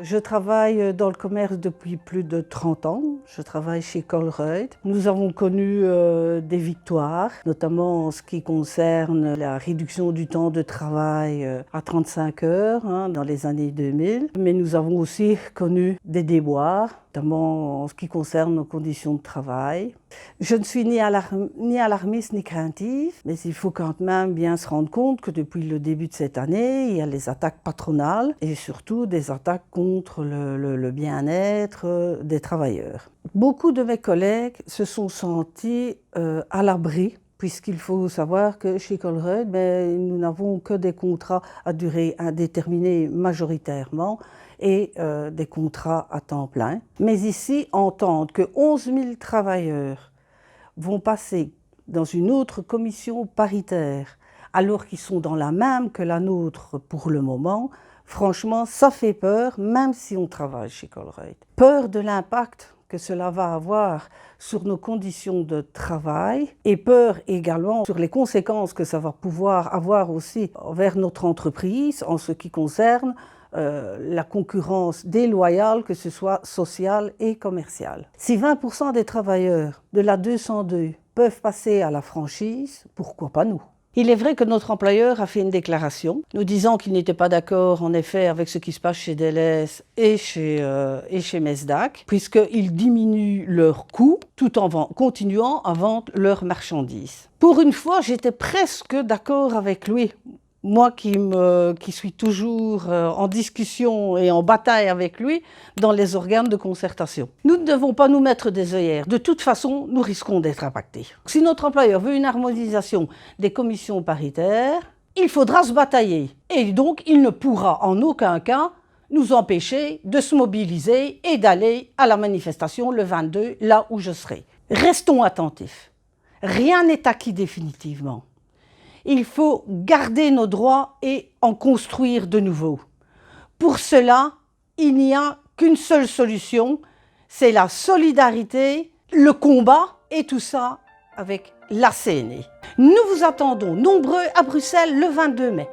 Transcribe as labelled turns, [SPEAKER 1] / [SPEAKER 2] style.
[SPEAKER 1] Je travaille dans le commerce depuis plus de 30 ans. Je travaille chez Colruyt. Nous avons connu des victoires, notamment en ce qui concerne la réduction du temps de travail à 35 heures dans les années 2000. Mais nous avons aussi connu des déboires, notamment en ce qui concerne nos conditions de travail. Je ne suis ni alarmiste ni craintive, mais il faut quand même bien se rendre compte que depuis le début de cette année, il y a les attaques patronales et surtout des attaques contre le bien-être des travailleurs. Beaucoup de mes collègues se sont sentis à l'abri, puisqu'il faut savoir que chez Colruyt, nous n'avons que des contrats à durée indéterminée majoritairement et des contrats à temps plein. Mais ici, entendre que 11 000 travailleurs vont passer dans une autre commission paritaire alors qu'ils sont dans la même que la nôtre pour le moment, franchement, ça fait peur, même si on travaille chez Colruyt. Peur de l'impact que cela va avoir sur nos conditions de travail et peur également sur les conséquences que ça va pouvoir avoir aussi envers notre entreprise en ce qui concerne la concurrence déloyale, que ce soit sociale et commerciale. Si 20% des travailleurs de la 202 peuvent passer à la franchise, pourquoi pas nous ? Il est vrai que notre employeur a fait une déclaration nous disant qu'il n'était pas d'accord en effet avec ce qui se passe chez Delhaize et chez Mesdac, puisqu'ils diminuent leurs coûts tout en continuant à vendre leurs marchandises. Pour une fois, j'étais presque d'accord avec lui. Moi qui suis toujours en discussion et en bataille avec lui dans les organes de concertation. Nous ne devons pas nous mettre des œillères. De toute façon, nous risquons d'être impactés. Si notre employeur veut une harmonisation des commissions paritaires, il faudra se batailler. Et donc, il ne pourra en aucun cas nous empêcher de se mobiliser et d'aller à la manifestation le 22, là où je serai. Restons attentifs. Rien n'est acquis définitivement. Il faut garder nos droits et en construire de nouveaux. Pour cela, il n'y a qu'une seule solution, c'est la solidarité, le combat et tout ça avec la CNE. Nous vous attendons nombreux à Bruxelles le 22 mai.